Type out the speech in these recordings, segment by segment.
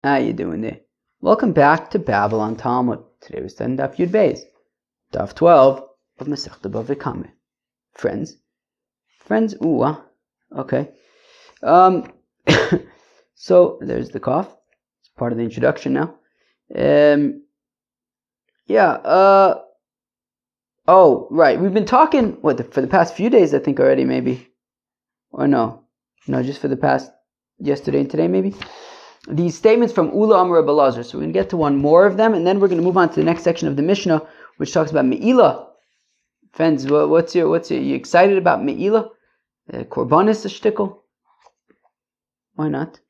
How you doing there? Welcome back to Babylon Talmud. Today we're studying Daf Yud Beis, Daf 12 of Masechta BavaKama. Friends, okay. So there's the cough. It's part of the introduction now. Oh, right. We've been talking for the past few days, I think already, maybe, or no, just for the past yesterday and today, maybe. These statements from Ula Amar Rabbi Elazar. So we're going to get to one more of them, and then we're going to move on to the next section of the Mishnah, which talks about Me'ilah. Friends, what's you excited about Me'ilah? Korbanis a shtickle? Why not?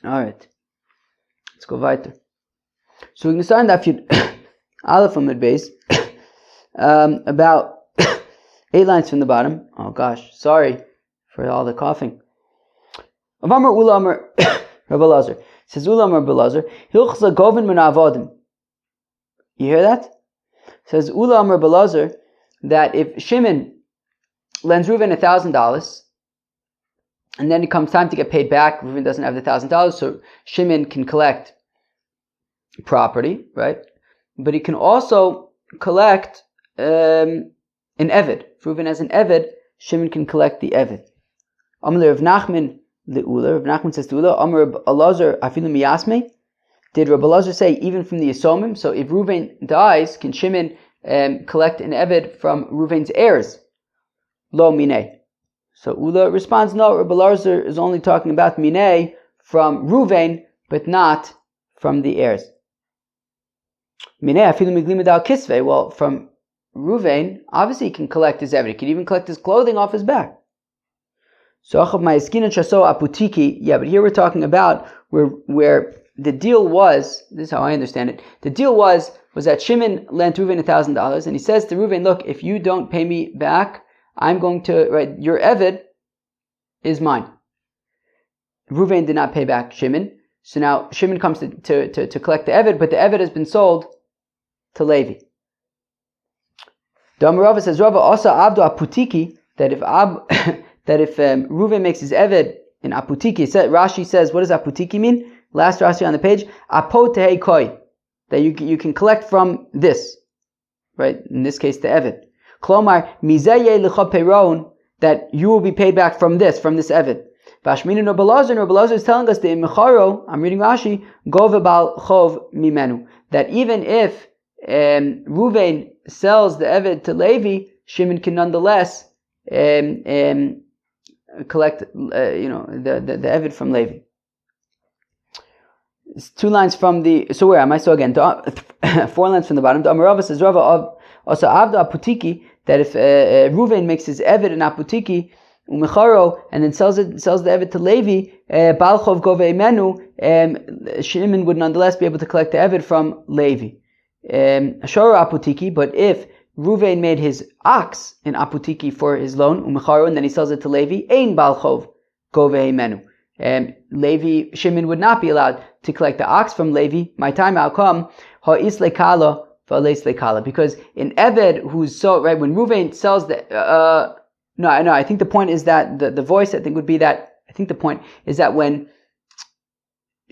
All right. Let's go weiter. So we're going to start in that few Aleph from the base, about 8 lines from the bottom. Oh gosh, sorry for all the coughing. Amar Ula Amar Rabbi Elazar. Says Ula Amar Rabbi Elazar, Hilchza Govin min Avodim. You hear that? Says Ula Amar Rabbi Elazar that if Shimon lends Reuven $1,000, and then it comes time to get paid back, Reuven doesn't have the $1,000, so Shimon can collect property, right? But he can also collect an Eved. If Reuven has an Eved, Shimon can collect the Eved. Amar Rav Nachman Le'ula. Rav Nachman says to Ula, Amar Rabbi Elazar afilu miyasmei. Did Rabbi Elazar say even from the Yisomim? So if Reuven dies, can Shimon collect an Eved from Reuven's heirs? Lo minei. So Ula responds, no, Rabbi Elazar is only talking about minei from Reuven, but not from the heirs. Minei afilu miglim edal kisvei. Well, from Reuven, obviously he can collect his Eved. He can even collect his clothing off his back. So aputiki, yeah, but here we're talking about where the deal was. This is how I understand it. The deal was that Shimon lent Reuven $1,000, and he says to Reuven, "Look, if you don't pay me back, I'm going to your Eved is mine." Reuven did not pay back Shimon, so now Shimon comes to collect the Eved, but the Eved has been sold to Levi. The Amarava says, "Rava also avdo aputiki," that if Reuven makes his Eved in aputiki, Rashi says, what does aputiki mean? Last Rashi on the page, apotehei koi, that you can collect from this, right? In this case, the Eved. Klomar mizeye lecha peiron, that you will be paid back from this Eved. Vashminu Rabbi Elazar is telling us that in Mecharo, I'm reading Rashi, gove bal chov mimenu, that even if Reuven sells the Eved to Levi, Shimon can nonetheless collect, the Eved from Levi. It's 2 lines from the. So where am I? So again, 4 lines from the bottom. The Amarava says, Rava also avda aputiki, that if Reuven makes his Eved in aputiki umecharo and then sells the Eved to Levi, balchov gove imenu, Shimon would nonetheless be able to collect the Eved from Levi. Ashara aputiki, but if Reuven made his ox in aputiki for his loan, umecharo, and then he sells it to Levi, ein balchov gove imenu. Shimon would not be allowed to collect the ox from Levi. My time I'll come, ha'is lekala v'aleis lekala, because in Eved who's so right when Reuven sells the I think the point is that the voice I think would be that I think the point is that when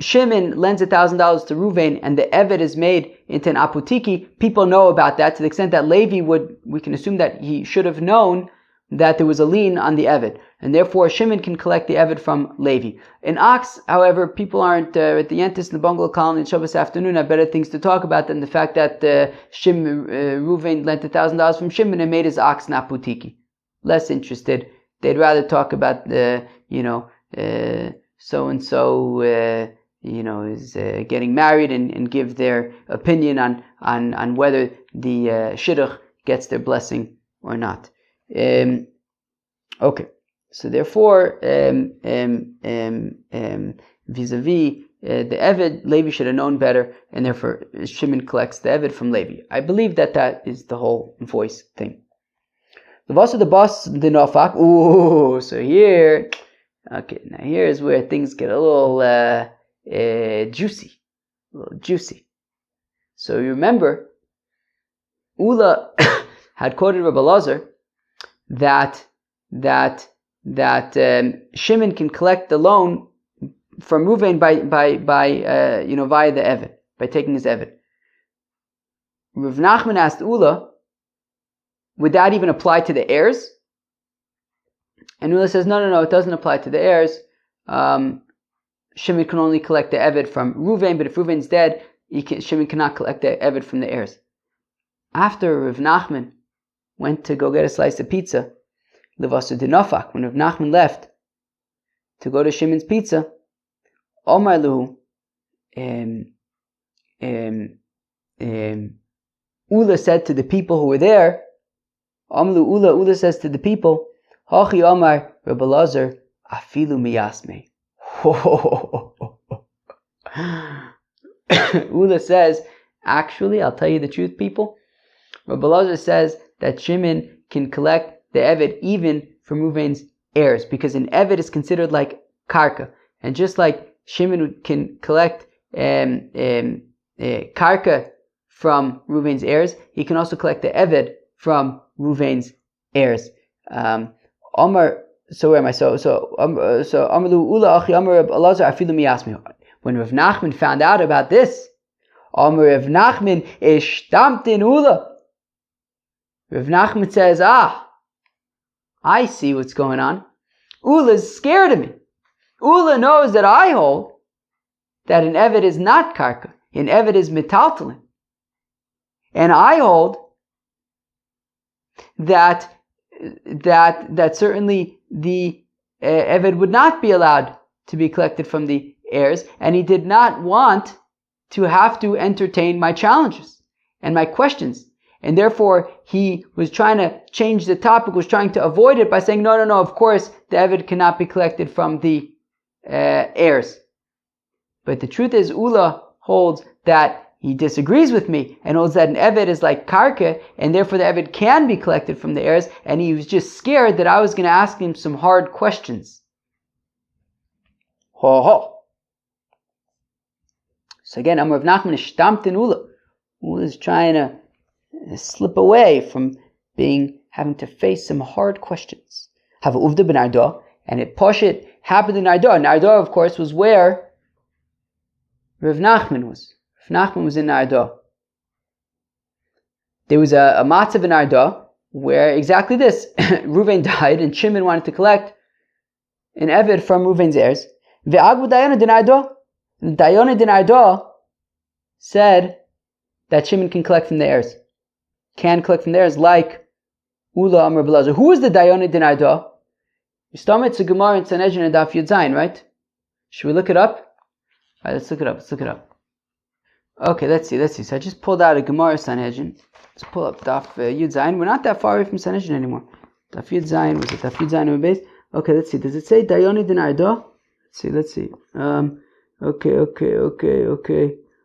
Shimon lends $1,000 to Reuven and the Eved is made into an aputiki, people know about that to the extent that Levi we can assume that he should have known that there was a lien on the Eved, and therefore Shimon can collect the Eved from Levi. In ox, however, people aren't at the Yentis in the bungalow colony on Shabbos afternoon have better things to talk about than the fact that Reuven lent $1,000 from Shimon and made his ox an aputiki. Less interested. They'd rather talk about so and so is getting married and give their opinion on whether the shidduch gets their blessing or not. Okay, so therefore, vis-a-vis the Eved, Levi should have known better, and therefore Shimon collects the Eved from Levi. I believe that is the whole voice thing. The boss of the boss, the nofak. Ooh, so here, okay, now here is where things get a little juicy, So you remember, Ula had quoted Rabbi Elazar that Shimon can collect the loan from Ruvain by via the Eved, by taking his Eved. Rav Nachman asked Ula, would that even apply to the heirs? And Ula says, no, it doesn't apply to the heirs. Shimon can only collect the Eved from Ruvain, but if Ruvain's dead, Shimon cannot collect the Eved from the heirs. After Rav Nachman went to go get a slice of pizza, Levasu Dinofak, when Rav Nachman left to go to Shimon's pizza, Omar Luhu, Ula said to the people who were there, Ula says to the people, Hachi Omar Rabbi Lazar, Afilu miyasme. Ula says, actually, I'll tell you the truth, people. Rabbi Lazar says that Shimon can collect the Eved even from Ruvain's heirs, because an Eved is considered like karka. And just like Shimon can collect karka from Ruvain's heirs, he can also collect the Eved from Ruvain's heirs. Omar, so where am I? So Amalu Ula Achi Amar Reb Elazar Afilu Miyasmi. When Rav Nachman found out about this, Amar Rav Nachman ishtamt in Ula. Rav Nachman says, I see what's going on. Ula's scared of me. Ula knows that I hold that an Eved is not karka, an Eved is metaltalin. And I hold that certainly the Eved would not be allowed to be collected from the heirs, and he did not want to have to entertain my challenges and my questions. And therefore, he was trying to change the topic, was trying to avoid it by saying, no, of course, the Eved cannot be collected from the heirs. But the truth is, Ula holds that he disagrees with me and holds that an Eved is like karka, and therefore the Eved can be collected from the heirs, and he was just scared that I was going to ask him some hard questions. So again, Amar Rav Nachman is shtamt in Ula. Ula is trying to slip away from having to face some hard questions. Have uvda ben Arda, and it happened in Arda. And Arda, of course, was where Rav Nachman was. Rav Nachman was in Arda. There was a matzav in Arda where exactly this. Ruvain died, and Shimon wanted to collect an Eved from Ruvain's heirs. Ve'agbu Dayana din Arda. Dayana din Arda said that Shimon can collect from the heirs. Can collect from the heirs like Ula Amar Belazar. Who is the Dayana din Arda? It's a Gemara in Sanhedrin and Daf Yud Zayin, right? Should we look it up? Alright, let's look it up. Okay, let's see. So I just pulled out a Gemara Sanhedrin. Let's pull up Daf Yud Zayin. We're not that far away from Sanhedrin anymore. Daf Yud Zayin, was it Daf Yud Zayin base? Okay, let's see. Does it say Dayana din Arda? Let's see. Okay.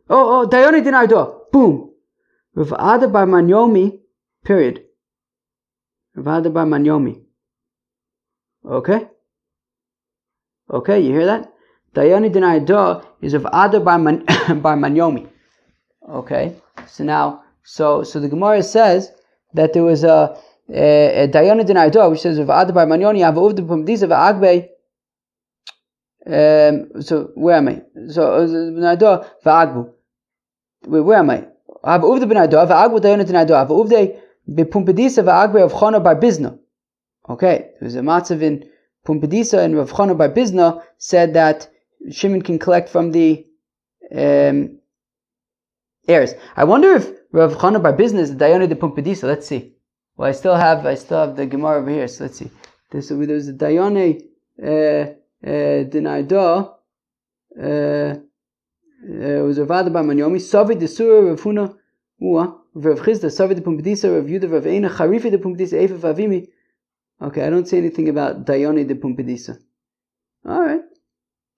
Oh, Dayana din Arda. Boom. Rav Ada bar Manyomi, period. Rav Ada bar Manyomi. Okay, you hear that? Dayana din Arda is Rav Ada bar Manyomi. Okay, so now, so the Gemara says that there was a Dayana din Arda, which says Rav Ada bar Manyomi, Avuvda Pumdiza Va'agbe. So where am I? So Arda Va'agbu. Where am I? Have uvde ben Arda, va'agbu Dayana din Arda, have uvde bepumpedisa va'agbe Rav Chana bar Bizna. Okay, there was a matzav in Pumpedisa, and Rav Chana bar Bizna said that Shimon can collect from the heirs. I wonder if Rav Chana bar Bizna is the Dayana de Pumpedisa. Let's see. Well, I still have the Gemara over here, so let's see. There's a Dayana din Arda. Was Rav Ada bar Manyomi, Savi de Surah Rav Huna, Rav Chizda, Savi de Pumpedisa, Rav Yudah, Rav Eina, Charifi de Pumpedisa, Efa Vavimi. Okay, I don't see anything about Dayana de Pumpedisa. Alright,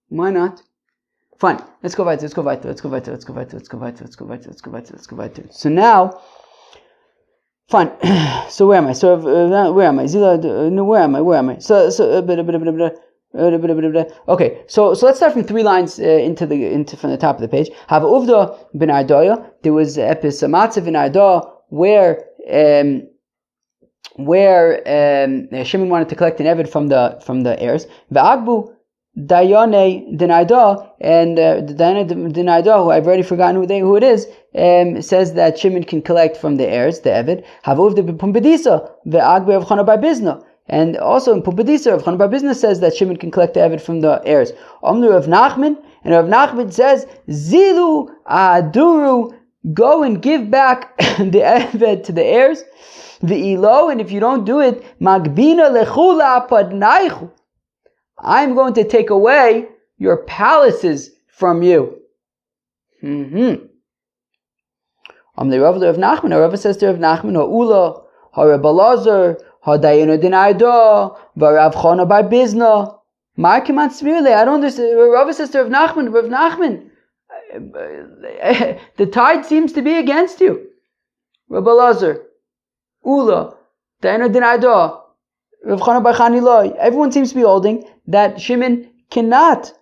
why not? Fine, let's go weiter. So now, fine, so where am I? Where am I? Okay, so let's start from 3 lines from the top of the page. Have uvda ben Ardaya. There was episomatzav in Arda where Shimon wanted to collect an Eved from the heirs. Va'agbu Dayane Denaida, and the Dayane Denaida, who I've already forgotten who it is, says that Shimon can collect from the heirs, the Eved. Havuv de Pumbedisa, ve'agbe Rav Chana bar Bizna. And also in Pumbedisa, Rav Chana bar Bizna says that Shimon can collect the Eved from the heirs. Omnu Rav Nachman, and Rav Nachman says, Zilu Aduru, go and give back the Eved to the heirs. Ve'ilo, and if you don't do it, Magbina lechula padnaichu, I'm going to take away your palaces from you. The Rav of Nachman, Rav says to Rav Nachman, Ha'ula, Ha'Reb Elazar, Ha'Dayenu Dinayda, V'Rav Chana bar Bizna. Markiman Smirle, I don't understand. Rav says to Rav Nachman, the tide seems to be against you. Rav Elazar, Ula, Dayenu Dinayda, Rav Chana bar Chanilai. Everyone seems to be holding that Shimon cannot.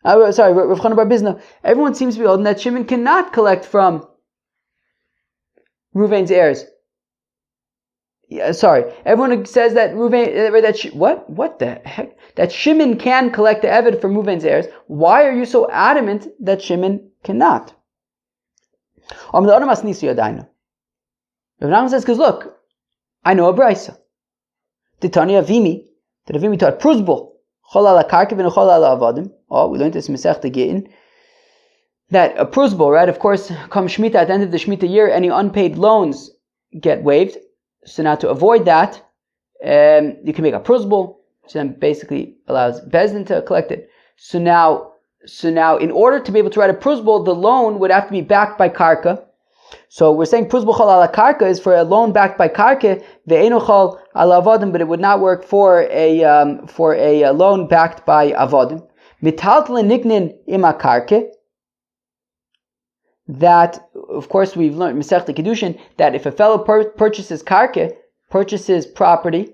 Rav Chana bar Bizna. Everyone seems to be holding that Shimon cannot collect from Reuven's heirs. Everyone says that what the heck? That Shimon can collect the Eved from Reuven's heirs. Why are you so adamant that Shimon cannot? Rav Nachman says, because look, I know a brisa. Titania Avimi, that Avimi taught Pruzbul, Chol ala karkev and Chol ala avadim. Oh, we learned this in Masechta Gittin. That a Pruzbul, right? Of course, come Shemitah, at the end of the Shemitah year, any unpaid loans get waived. So now to avoid that, you can make a Pruzbul, which then basically allows Bezdin to collect it. So now, in order to be able to write a Pruzbul, the loan would have to be backed by Karka. So we're saying Pruzbul Chol ala Karka is for a loan backed by Karka, ve'enu Chol ala Avodim, but it would not work for a loan backed by Avodim. Mitaltlin Niknin ima Karka. That, of course, we've learned Masechta Kedushin that if a fellow purchases karka, purchases property,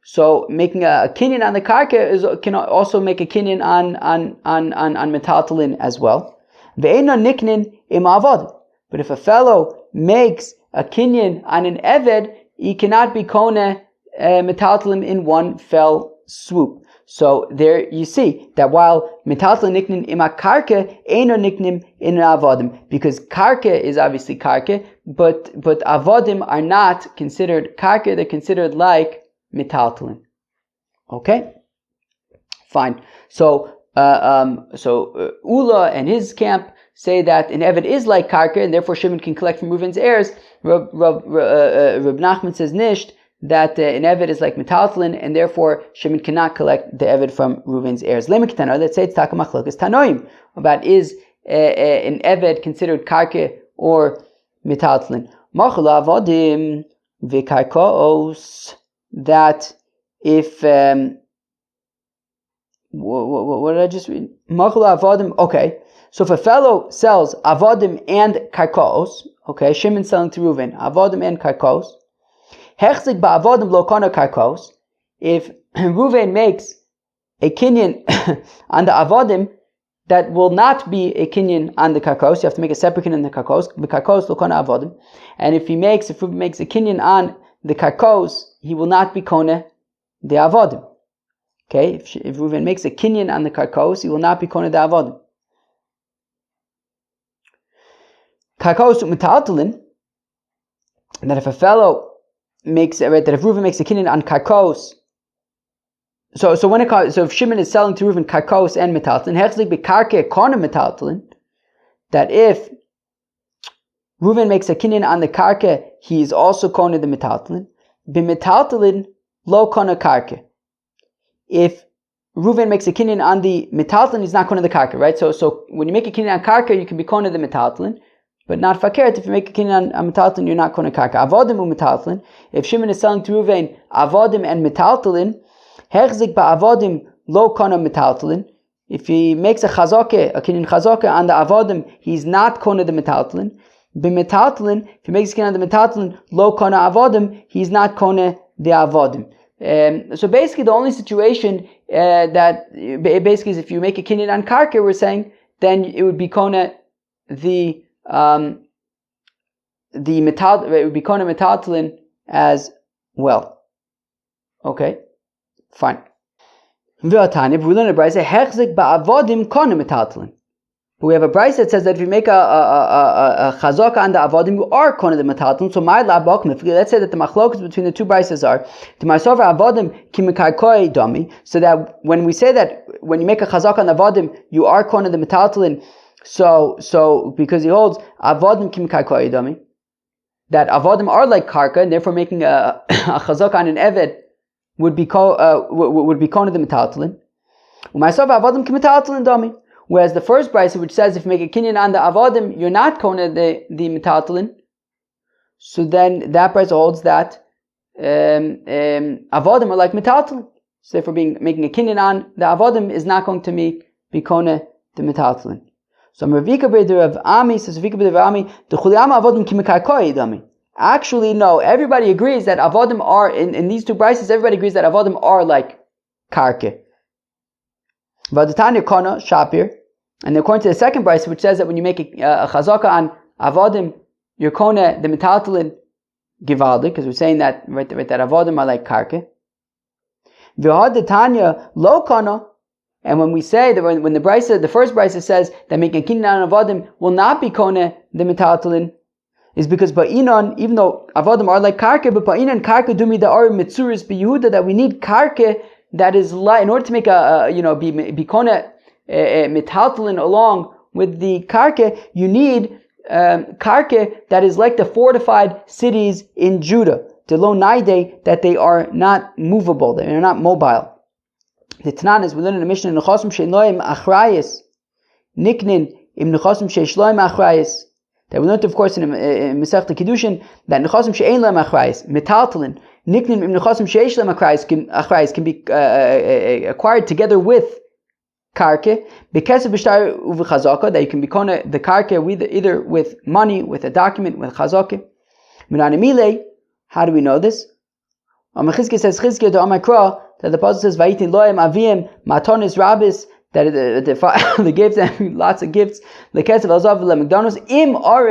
so making a kinyan on the karka can also make a kinyan on metaltalin as well. Ve'ena niknin im avad. But if a fellow makes a kinyan on an eved, he cannot be kone metaltalin in one fell swoop. So there you see that while metaltal niknim ima karke, eino niknim in avodim, because karke is obviously karke, but avodim are not considered karke; they're considered like metaltalin. Okay, fine. So Ula and his camp say that an eved is like karke, and therefore Shimon can collect from Reuven's heirs. Reb Nachman says nisht, that an Eved is like metaltalin, and therefore Shimon cannot collect the Eved from Reuven's heirs. Let's say it's taka machlokas tanoim about is an Eved considered karke or metaltalin. Machul avodim v'karkaos, that if what did I just read? Machul avodim. Okay, so if a fellow sells avodim and karkaos, okay, Shimon's selling to Reuven avodim and karkaos. Hechzik ba'avodim lo kana karkos. If Reuven makes a kinyan on the avodim, that will not be a kinyan on the karkos. You have to make a separate kinyan on the karkos. The karkos lo kana avodim. And if Reuven makes a kinyan on the karkos, he will not be kone the avodim. Okay, if Reuven makes a kinyan on the karkos, he will not be kone the avodim. Karkos metaltalin, and that if a fellow makes that if Reuven makes a kinyan on karkos, so if Shimon is selling to Reuven karkos and metaltalin, hechzik bekarke kona metaltalin, that if Reuven makes a kinyan on the karke, he is also kona the metaltalin. B'metaltalin lo kona karke. If Reuven makes a kinyan on the metaltalin, he's not kona the karke, right? So when you make a kinyan on karke, you can be kona the metaltalin. But not fakert, if you make a kinyan on metaltalin, you're not kona karka. Avodim u metaltalin. If Shimon is selling to Reuven avodim and metaltalin, hechzik ba'avodim lo kona metaltalin. If he makes a kinyan chazake on the avodim, he's not kona the metaltalin. B'metaltalin, if he makes a kinyan on the metaltalin, lo kona avodim, he's not kona the avodim. So basically, the only situation that basically is if you make a kinyan on karka, we're saying, then it would be kona the metal, it would be kona metaltalin as well. Okay, fine. V'atanya, we learn a brayse hechzik ba'avodim kona metaltalin. But we have a brayse that says that if you make a chazaka on the avodim, you are kona the metaltalin. So my BavaKama, let's say that the machlokas between the two brayses are to myself avodim kimikarkoi dami. So that when we say that when you make a chazaka on the avodim, you are kona the metaltalin. So because he holds avodim kimikarkoi dami, that avodim are like karka, and therefore making a chazaka on an eved would be kona the metaltalin. Myself avodim kimitaltalin dami. Whereas the first brayse, which says if you make a kinyan on the avodim, you're not kona the metaltalin. So then that brayse holds that avodim are like metaltalin. So therefore, making a kinyan on the avodim is not going to be kona the metaltalin. So Ravika breder of Ami says Ravika breder of Ami the chuliyama avodim kimikarkoi dami. Actually, no. Everybody agrees that avodim are in these two brayses. Everybody agrees that avodim are like karke. Vadatanya Kana Shapir, and according to the second brayse, which says that when you make a chazaka on avodim, you're kona the metaltalin givaldik, because we're saying that right that avodim are like karke. V'hadatanya lo kana, and when we say that when the brayse, the first brayse says that making a kinyan on avodim will not be kona the metaltalin, is because ba'inan, even though avodim are like karke, but ba'inan karke dumi da are mitzuris b'Yehuda, that we need karke that is like, in order to make be kona metaltalin along with the karke, you need karke that is like the fortified cities in Judah, delo naide, that they are not movable, they are not mobile. The Tanan, as we learn in the Mishnah, nechasim she'loim achrayis niknin im nechasim she'shloim achrayis. That we learned, of course, in Masechta Kiddushin, that nechasim she'ein loim achrayis metaltalin niknin im nechasim she'esh loim achrayis can be acquired together with karke, because of b'shtar uv'chazaka, that you can be kona the karke either with money, with a document, with chazaka. Minanimile, how do we know this? Amachizke says Chizke to Amakra, that the pasuk says Vayitin loim avim matonis rabis, that the gifts and lots of gifts. Lekesav alzav leMcDonald's im are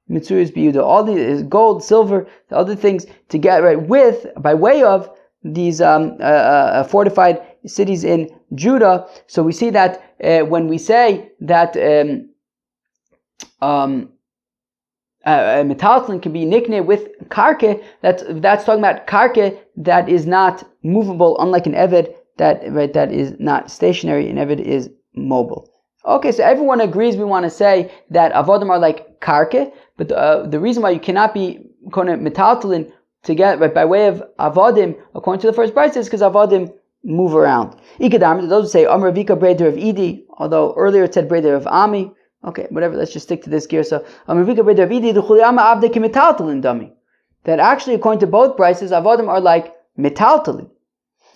mitzuris biyuda. All these gold, silver, the other things to get right with by way of these fortified cities in Judah. So we see that when we say that metaltalin can be nicknamed with karke, that's talking about karke that is not movable, unlike an eved that is not stationary. An eved is mobile. Okay, so everyone agrees we want to say that avodim are like karke, but the reason why you cannot be kona metaltalin to get by way of avodim, according to the first brayse, is because avodim move around. Ikadam, those who say Amar Vika breder of Idi, although earlier it said breder of Ami. Okay, whatever, let's just stick to this gear. So Amar Vika breder of Idi, the chuliyama avde kimitaltalin dami. That actually, according to both brayses, avodim are like metaltalin.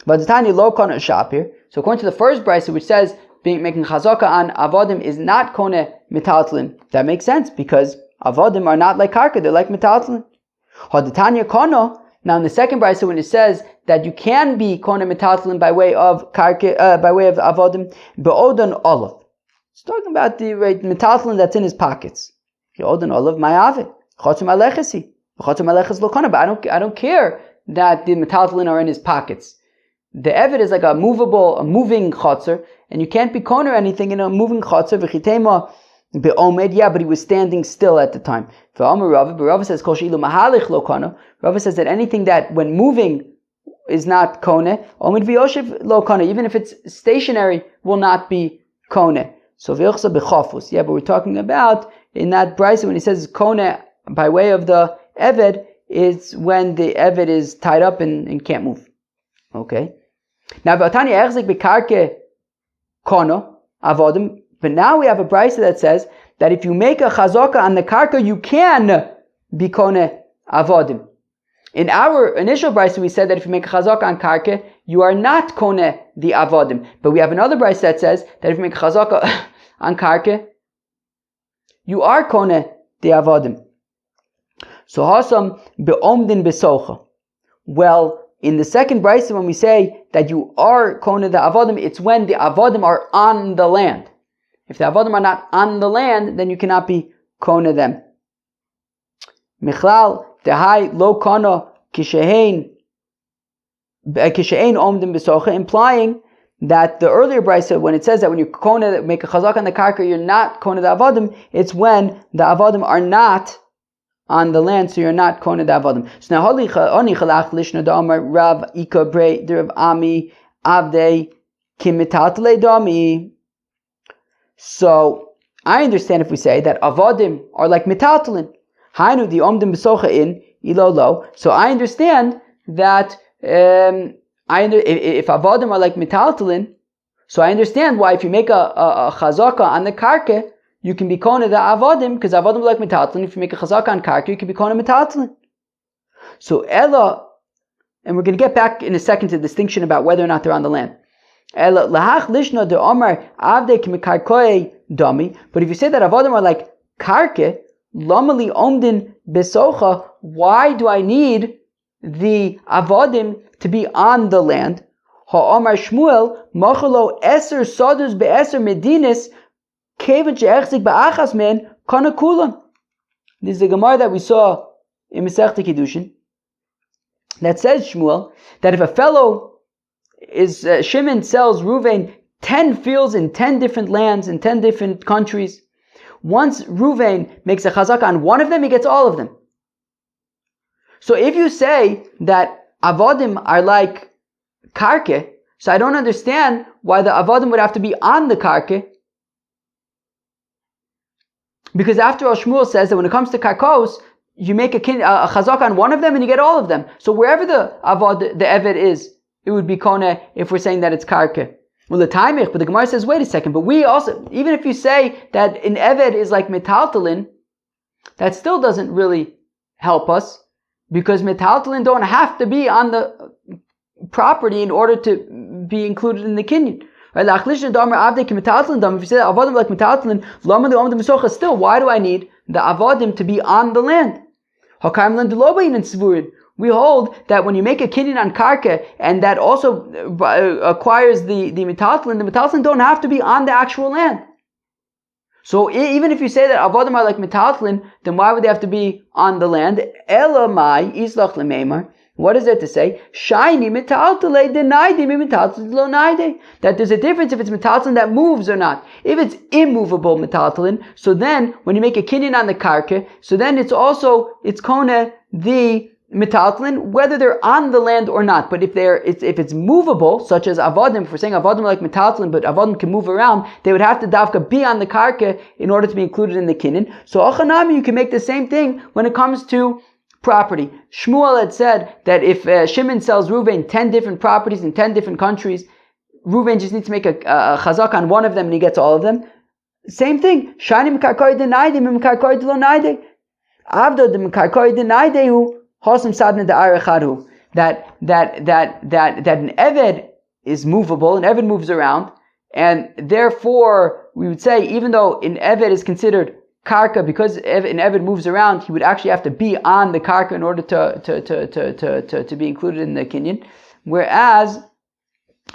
But the tiny lo kona shapir. So according to the first brayse, which says making chazaka on avodim is not kona metaltalin, that makes sense because avodim are not like karka, they're like metaltalin. Hadatanya kona. Now in the second brayse, when it says that you can be kona metaltalin by way of karka, by way of avodim, be'odan olav. It's talking about the metaltalin that's in his pockets. Be'odan olav ma'avid chotzum alechesi, chotzum aleches lo kona. But I don't care that the metaltalin are in his pockets. The eved is like a moving chotzer, and you can't be kona anything in a moving chotzer. V'chitema be'omed, yeah, but he was standing still at the time. V'amar Rava, but Rava says kol she'ilu mahalich lo kona. Rava says that anything that when moving is not kona, omed v'yoshev lo kona, even if it's stationary, will not be kona. So v'yochsa b'chafus, yeah, but we're talking about in that brayse when he says kona by way of the eved, is when the eved is tied up and can't move. Okay. Now, v'atani erzik b'karke kono avodim. But now we have a brayse that says that if you make a chazaka on the karka, you can be kone avodim. In our initial brayse, we said that if you make a chazaka on karka, you are not kone the avodim. But we have another brayse that says that if you make a chazaka on karka, you are kone the avodim. So hasam be'omdin besocha. Well, in the second brayse, when we say that you are kona the avodim, it's when the avodim are on the land. If the avodim are not on the land, then you cannot be kona them. Michlal tehai lo kona kishein omdim besocha, implying that the earlier brisa, when it says that when you make a chazak on the karka, you're not kona the avodim, it's when the avodim are not on the land, so you're not kona the avodim. So now, oni chalach lishna da'amar Rav Ika Brei Rav Ami Avdei Kimitatle Dami. So I understand if we say that avodim are like mitaltalin. Hainu the omdim besocha in ilolo. So I understand that if avodim are like mitaltalin, so I understand why if you make a chazaka on the karka, you can be kona the avodim, because avodim are like mitaltalin. If you make a chazaka on karka, you can be kona mitaltalin. So Ella, and we're going to get back in a second to the distinction about whether or not they're on the land. Ella lahach lishna de omar avde kimikarkoy dami. But if you say that avodim are like karka, lamali omdin besocha, why do I need the avodim to be on the land? Ha'amar Shmuel machalo eser sadus be'eser medinis kevan she'echzik ba'achas men kana kulam. This is the Gemara that we saw in Masechta Kiddushin that says Shmuel that if a fellow is Shimon sells Ruvain 10 fields in 10 different lands in 10 different countries. Once Ruvain makes a chazak on one of them, he gets all of them. So if you say that avodim are like karke, so I don't understand why the avodim would have to be on the karke. Because after all, Shmuel says that when it comes to karkos, you make a chazak on one of them and you get all of them. So wherever the eved is, it would be kona if we're saying that it's karke. Well, the taimich, but the Gemara says, wait a second, but we also, even if you say that an eved is like metaltalin, that still doesn't really help us, because metaltalin don't have to be on the property in order to be included in the kinyan. Right? If you say that avodim like metaltalin, still, why do I need the avodim to be on the land? We hold that when you make a kinyan on karka, and that also acquires the metaltalin don't have to be on the actual land. So even if you say that avodim are like metaltalin, then why would they have to be on the land? Elamai islach lemeimar. What is there to say? Shiny metaltalin denaide metaltalin lo naide. That there's a difference if it's metaltalin that moves or not. If it's immovable metaltalin, so then when you make a kinyan on the karka, so then it's kona the metaltalin, whether they're on the land or not. But if it's movable, such as avodim, if we're saying avodim like metaltalin, but avodim can move around, they would have to davka be on the karka in order to be included in the kinyan. So achanami, you can make the same thing when it comes to property. Shmuel had said that if Shimon sells Ruvain 10 different properties in 10 different countries, Ruvain just needs to make a chazak on one of them and he gets all of them. Same thing. Shani m'karkoi denaide, m'karkoi delo naide. Avdo de m'karkoi denaide hu hosam sadna de arechadu. That an eved is movable, an eved moves around, and therefore we would say even though an eved is considered karka, because an eved moves around, he would actually have to be on the karka in order to be included in the kinyan. Whereas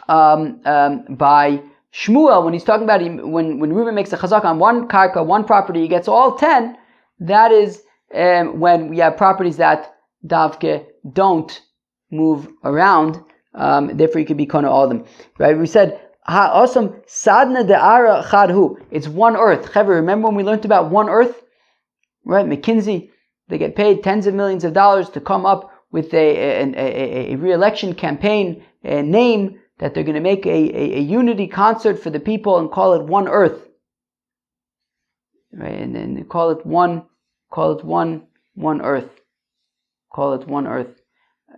by Shmuel, when he's talking about when Reuben makes a chazak on one karka, one property, he gets all 10. That is when we have properties that davke don't move around. Therefore, you could be kona all of them. Right? We said awesome sadna de ara chadhu. It's one earth. Chaver, remember when we learned about one earth? Right? McKinsey, they get paid tens of millions of dollars to come up with a re-election campaign name that they're going to make a unity concert for the people and call it One Earth. Right? And then call it one Earth. Call it One Earth.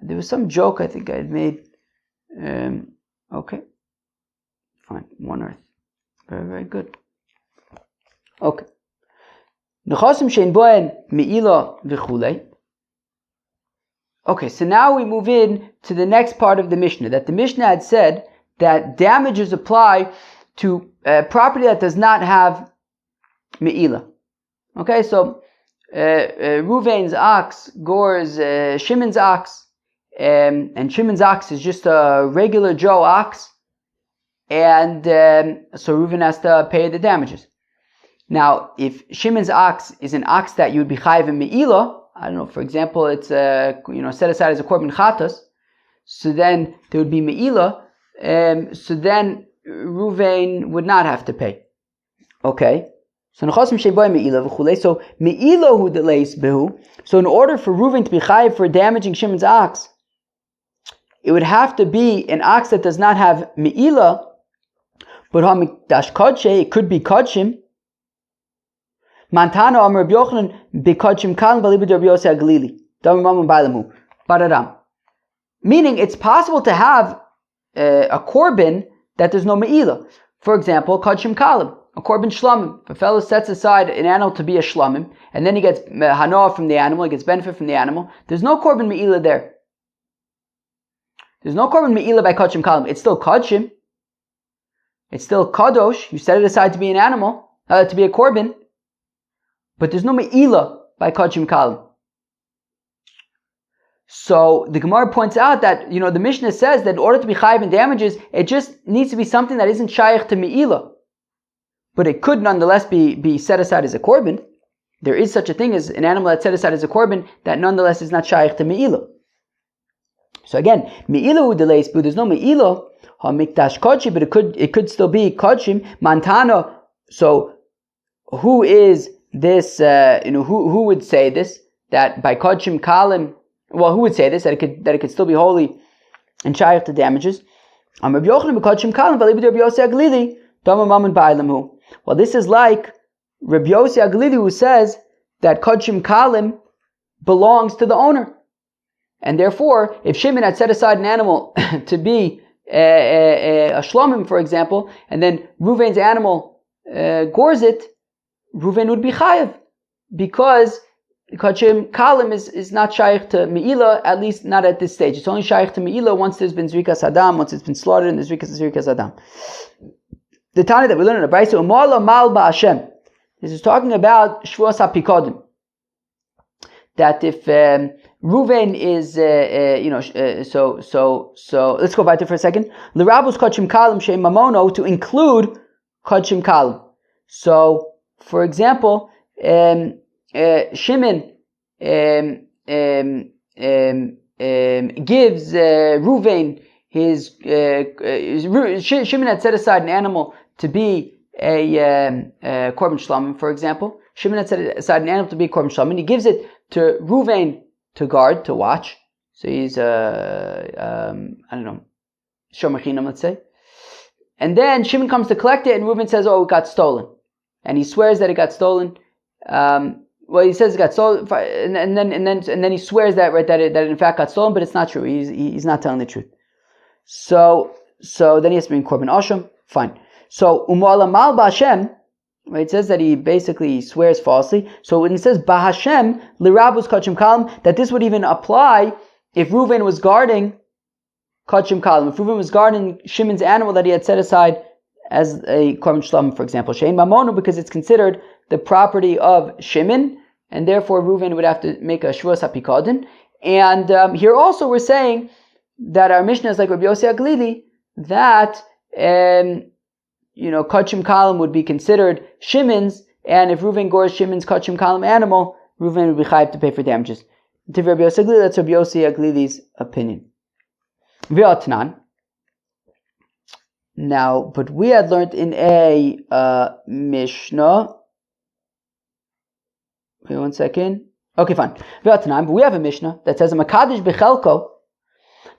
There was some joke I think I had made. Okay. Fine. One Earth. Very, very good. Okay. Okay, so now we move in to the next part of the Mishnah, that the Mishnah had said that damages apply to property that does not have me'ila. Okay, so Ruvain's ox gores Shimon's ox, and Shimon's ox is just a regular Joe ox, and so Reuven has to pay the damages. Now, if Shimon's ox is an ox that you would be chayiv in me'ila, I don't know, for example, it's set aside as a korban chatas, so then there would be me'ila, so then Ruvain would not have to pay. Okay. So me'ilo hu delays behu. So in order for Ruvain to be chayiv for damaging Shimon's ox, it would have to be an ox that does not have me'ila, but hamikdash kodshe, it could be kodshim. Mantana Amar Rabbi Yochanan b'kodshim kalim v'alibud Rabbi Yossi Aglili. Damim bailamu. Baradam. Meaning, it's possible to have a korban that there's no me'ila. For example, kodshim kalim, a korban shlamim. If a fellow sets aside an animal to be a shlamim, and then he gets hanoah from the animal, he gets benefit from the animal, there's no korban me'ila there. There's no korban me'ila by kodshim kalim. It's still kodshim. It's still kadosh. You set it aside to be an animal, to be a korban. But there's no me'ila by kodshim kalim. So the Gemara points out that, the Mishnah says that in order to be chayiv in damages, it just needs to be something that isn't shaykh to me'ila. But it could nonetheless be set aside as a korban. There is such a thing as an animal that's set aside as a korban that nonetheless is not shaykh to me'ila. So again, me'ila hu delays, but there's no me'ila, ha mikdash kodshi, but it could still be kodshim, mantana. So who is this, who would say this, that by kodshim kalim, who would say this, that it could still be holy and shaykh to damages? Rabbi Yochanan b'kodshim kalim v'alibud Rabbi Yossi Aglili damam mamun ba'alamu. Well, this is like Rabbi Yossi Aglili, who says that kodshim kalim belongs to the owner, and therefore, if Shimon had set aside an animal to be a shlomim, for example, and then Ruvain's animal gores it, Ruvain would be chayav, because kodshim kalim is not shaykh to me'ila, at least not at this stage. It's only shaykh to me'ila once there's been zrikas adam, once it's been slaughtered and there's zrikas adam. The Tanya that we learn in the Brayso, Umala mal ba'ashem. This is talking about shvuas hapikodim. That if Ruvain is, so let's go back there for a second. L'rabus kodshim kalim she'em mamono, to include kodshim kalim. So, for example, Shimon gives Ruvain his Shimon had set aside an animal to be a korban shlamim, for example. Shimon had set aside an animal to be a korban shlamim. He gives it to Ruvain to guard, to watch. So he's shomer chinam, let's say. And then Shimon comes to collect it, and Ruvain says, "Oh, it got stolen," and he swears that it got stolen. He says it got stolen, and then he swears that that it in fact got stolen, but it's not true. He's not telling the truth. So then he has to bring korban asham. Fine. So umala mal ba'ashem, it says that he basically swears falsely. So when it says ba'ashem lirabus kodshim kalim, that this would even apply if Ruvain was guarding kodshim kalim. If Ruvain was guarding Shimon's animal that he had set aside as a korban shlam, for example, shein mamonu, because it's considered the property of Shimon, and therefore Ruvain would have to make a shvuas hapikadin. And here also we're saying that our Mishnah is like Rabbi Yossi Aglili, that kodshim kalim would be considered Shimon's, and if Ruvain gores Shimon's kodshim kalim animal, Ruvain would be chayav to pay for damages. To Rabbi Yossi Aglili, that's Rabbi Yossi Aglili's opinion. V'atnan. Now, but we had learned in a Mishnah. Wait 1 second. Okay, fine. But we have a Mishnah that says a Makadish Bechelko,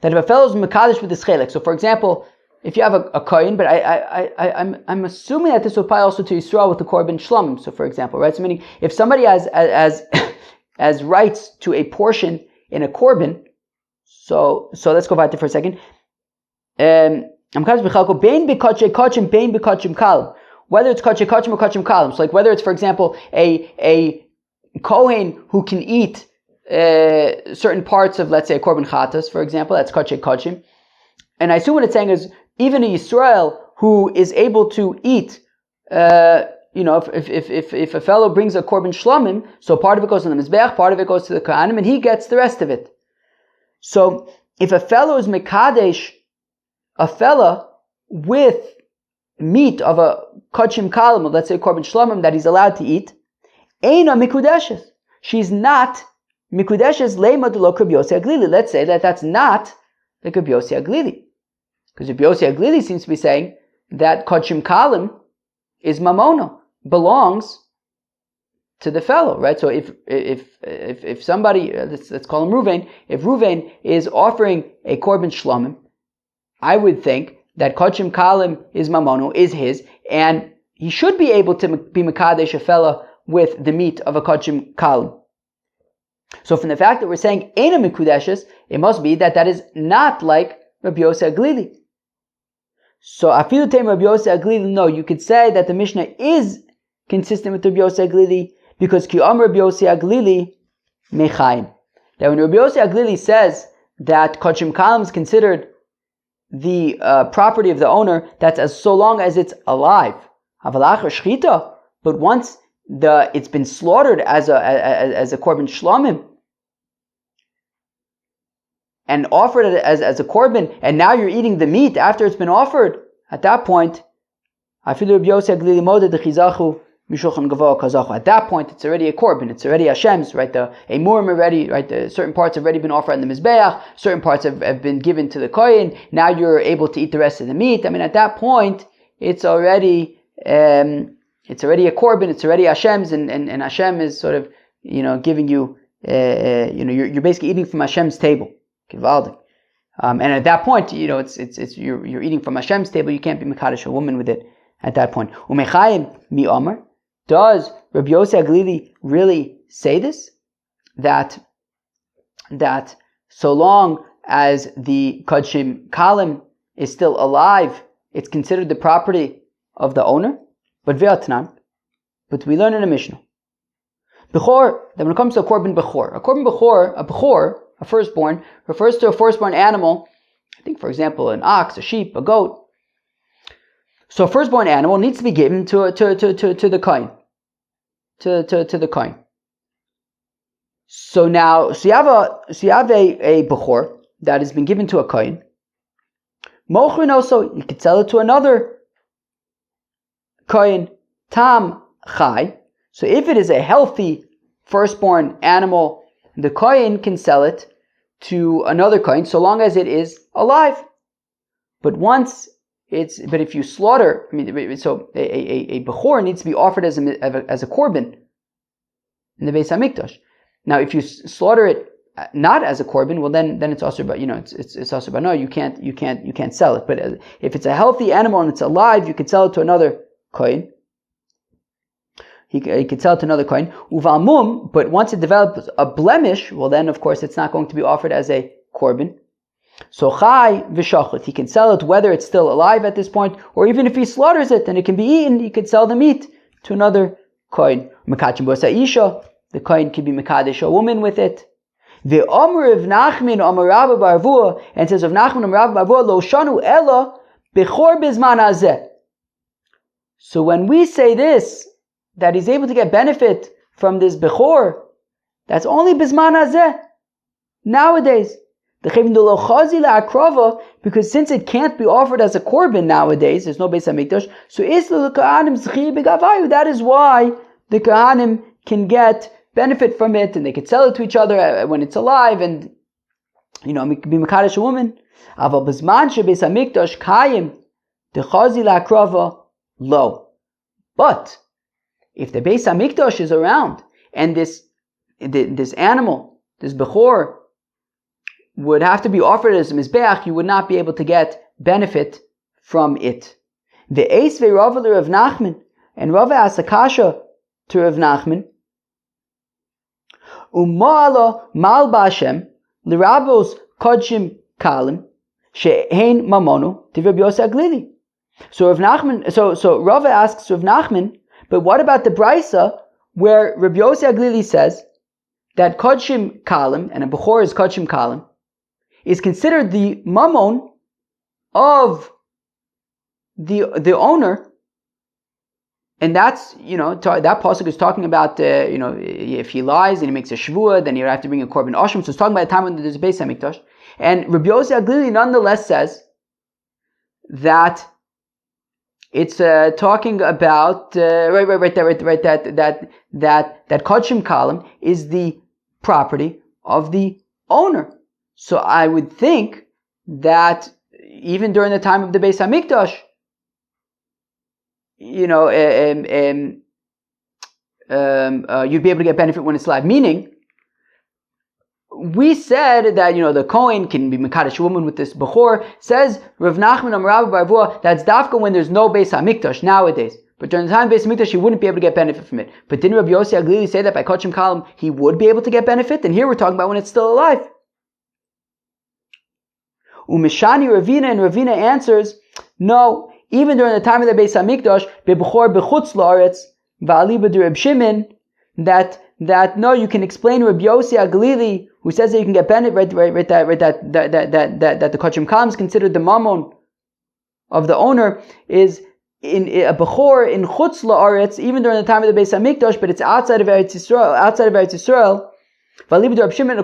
that if a fellow is Makadish with his chelek. So, for example, if you have a kohen, but I'm assuming that this will apply also to Yisrael with the korban shlamim. So, for example, right? So, meaning if somebody has rights to a portion in a korban, so let's go back there for a second. Whether it's kachei kachim or kachim kalim. So like whether it's, for example, a kohen who can eat certain parts of, let's say, a korban chatas, for example, that's kachei kachim. And I assume what it's saying is even a Yisrael who is able to eat, if a fellow brings a korban shlamim, so part of it goes to the mizbeach, part of it goes to the kohanim, and he gets the rest of it. So if a fellow is mekadesh a fella with meat of a kachim kalim, let's say korban shlamim, that he's allowed to eat, eina mikudeshes. She's not mikudeshes leima de lo Rabbi Yossi Aglili. Let's say that that's not like Rabbi Yossi Aglili. Because Rabbi Yossi Aglili seems to be saying that Kodshim Kalim is Mamono, belongs to the fellow, right? So if somebody, let's call him Ruvain, if Ruvain is offering a Korban Shlomim, I would think that Kodshim Kalim is Mamono, is his, and he should be able to be Mekadesh a fellow with the meat of a Kodshim Kalim. So from the fact that we're saying Eina Mikudeshes, it must be that is not like Rabbi Yossi Aglili. So Afilu Teim Rabbi Yossi Aglili, no, you could say that the Mishnah is consistent with Rabbi Yossi Aglili, because Ki Amar Rabbi Yossi Aglili Mechayim. Now when Rabbi Yossi Aglili says that Kodshim Kalim is considered the property of the owner, that's as so long as it's alive. Avalach or Shchita, but once it's been slaughtered as a Korban Shlomim and offered as a Korban, and now you're eating the meat after it's been offered, at that point, at that point, it's already a Korban, it's already Hashem's, right? The Emurim already, right? Certain parts have already been offered on the Mizbeach, certain parts have been given to the Kohen, now you're able to eat the rest of the meat. I mean, at that point, it's already a Korban, it's already Hashem's, and Hashem is sort of, giving you, you're basically eating from Hashem's table. Givaldik. And at that point, it's you're eating from Hashem's table, you can't be Mekadesh a woman with it at that point. Umechayim mi Amar, does Rabbi Yossi Aglili really say this? That so long as the Kodshim Kalim is still alive, it's considered the property of the owner? But we learn in a Mishnah. Bechor, that when it comes to a Korban Bechor, a Bechor, a firstborn, refers to a firstborn animal, I think for example an ox, a sheep, a goat. So a firstborn animal needs to be given to the Kohen. To the Kohen. So you have a Bechor that has been given to a Kohen. Mochrin also, you could sell it to another Kohen, Tam Chai. So if it is a healthy firstborn animal, the Kohen can sell it to another Kohen so long as it is alive. But if you slaughter, so a Bechor needs to be offered as a Korban in the Beis HaMikdash. Now if you slaughter it not as a Korban, well then it's also, but it's also, but no, you can't sell it. But if it's a healthy animal and it's alive, you can sell it to another Kohen. He could sell it to another Kohen. Uvalmum, but once it develops a blemish, well then of course it's not going to be offered as a Korban. So Chai v'shachot, he can sell it whether it's still alive at this point, or even if he slaughters it and it can be eaten, he could sell the meat to another Kohen. Mekachim bosa isha, the Kohen can be mekadesh a woman with it. Ve'omer of Nachman Omer Rabba Barvua, and says of Nachman Omer Rabba Barvua lo shanu ella bechor bizman hazeh. So when we say this, that he's able to get benefit from this Bechor, that's only Bizman Hazeh, nowadays. Because since it can't be offered as a Korban nowadays, there's no Beis HaMikdash, so that is why the Kohanim can get benefit from it, and they can sell it to each other when it's alive, and be Mekadesh a woman. Aval Bizman she Beis HaMikdash kayim dechazi la'akrava lo. But if the Beis HaMikdash is around, and this animal, this Bechor, would have to be offered as a Mizbeach, you would not be able to get benefit from it. The Eis ve'Rava Rav Nachman, and Rava asked a kasha to Rav Nachman, Uma'ala mal ba'Hashem, l'rabos kodshim kalim, she'ein mamonu, Rabbi Yossi Aglili. So Rava asks Rav Nachman, but what about the Brisa where Rabbi Yossi Aglili says that Kodshim Kalim, and a Bechor is Kodshim Kalim, is considered the mammon of the owner, and that's, that pasuk is talking about, if he lies and he makes a shvua, then he'll have to bring a korban asham. So it's talking about the time when there's a Beis HaMikdash, and Rabbi Yossi Aglili nonetheless says that it's talking about that Kodshim Kalim is the property of the owner. So I would think that even during the time of the Beis Hamikdash, you'd be able to get benefit when it's live. Meaning, we said that the Kohen can be Mekadesh a woman with this Bechor. Says Rav Nachman Amar Rabbi Bar Avua, that's Dafka when there's no Beis Hamikdash nowadays. But during the time of Beis Hamikdash, he wouldn't be able to get benefit from it. But didn't Rabbi Yossi Aglili say that by Kochim Kalam he would be able to get benefit? And here we're talking about when it's still alive. Umishani Ravina, and Ravina answers, no, even during the time of the Beis Hamikdash, Bechor Bechutz La'aretz Va'ali B'der Reb Shimon, that no, you can explain Rabbi Yossi Aglili, who says that you can get benefit, that the Kochim Kalam is considered the mammon of the owner, is in a Bechor in Chutz La'aretz, even during the time of the Beis Hamikdash, but it's outside of Eretz Yisrael. According to Reb Shimon the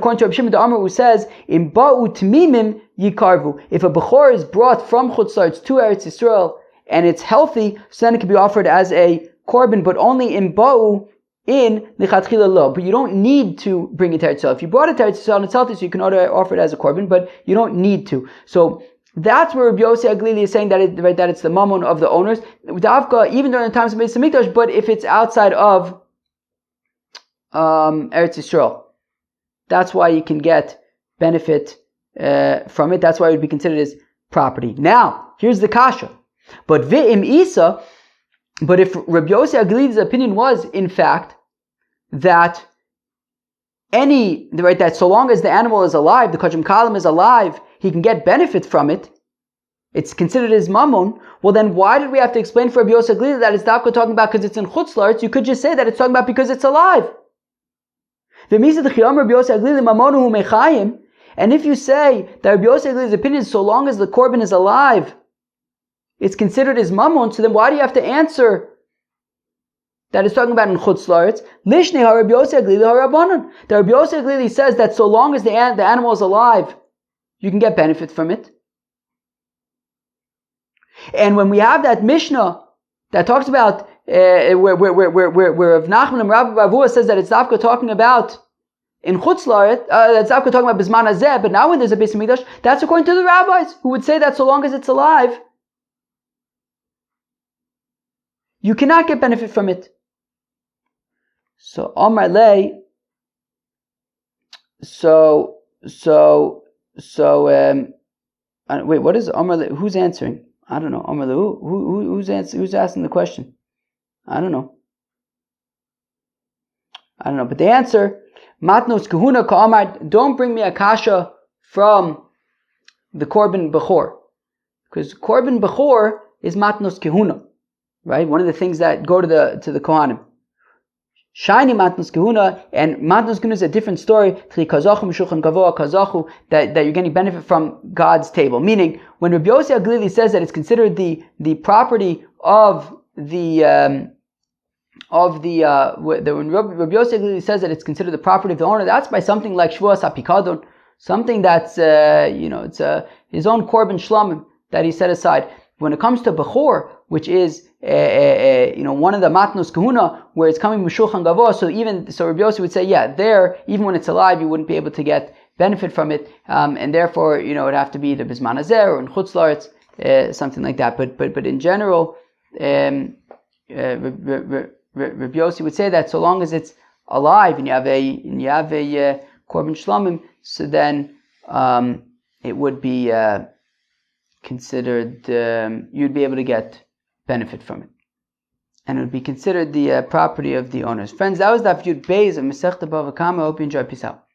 Amar, who says, "Im ba'u tmimim yikarvu." If a Bechor is brought from Chutz La'aretz to Eretz Yisrael and it's healthy, so then it can be offered as a korban, but only in ba'u in lichatchila lo. But you don't need to bring it to Eretz Yisrael. If you brought it to Eretz Yisrael and it's healthy, so you can offer it as a korban, but you don't need to. So that's where Rabbi Yossi Aglili is saying that it's the mammon of the owners. Davka, even during the times of Beis Hamikdash, but if it's outside of Eretz Yisrael, that's why you can get benefit from it. That's why it would be considered as property. Now, here's the kasha. But V'im Isa, but if Rabbi Yossi Aglili's opinion was, in fact, that that so long as the animal is alive, the Kochim Kalam is alive, he can get benefit from it, it's considered as mammon, well then why did we have to explain for Rabbi Yossi Aglili that it's Dafka talking about because it's in Chutz La'aretz? You could just say that it's talking about because it's alive. And if you say that Rabbi Yossi Aglili's opinion is so long as the korban is alive, it's considered as mammon, so then why do you have to answer that it's talking about in Chutz La'aretz? Lishnei ha-Rabbi Yossi Aglili ha-Rabbanan. The Rabbi Yossi Aglili says that so long as the animal is alive, you can get benefit from it. And when we have that Mishnah that talks about where Rav Nachman and Rabbi Bar Avua says that it's Dafka talking about in Chutz La'aretz, that's Dafka talking about Bisman Hazeh, but now when there's a Beis Hamikdash, that's according to the rabbis who would say that so long as it's alive, you cannot get benefit from it. So Amar Lei, wait, what is Amar Lei? Who's answering? I don't know. Amar Lei, who's asking the question? I don't know. But the answer, Matnos Kahuna Ka'amar, don't bring me a kasha from the Korban Bechor. Because Korban Bechor is Matnos Kahuna. Right? One of the things that go to the Kohanim. Shiny Matnos Kahuna, and Matnos Kahuna is a different story, that you're getting benefit from God's table. Meaning, when Rabbi Yossi Aglili says that it's considered the property of when Rabbi Yossi Aglili says that it's considered the property of the owner, that's by something like Shvuas HaPikadon, something that's it's his own Korban Shlamim that he set aside. When it comes to Bechor, which is one of the Matnos Kahuna, where it's coming Meshulchan Gavoa, so Rabbi Yossi would say, there, even when it's alive, you wouldn't be able to get benefit from it, and therefore, it would have to be either Bisman Hazeh or in Chutz La'aretz, something like that. But in general, Rabbi Yossi would say that so long as it's alive and you have a Korban Shlamim, so then it would be considered, you'd be able to get benefit from it, and it would be considered the property of the owners. Friends, that was Daf Yud Beis of Masechta BavaKama. I hope you enjoyed. Peace out.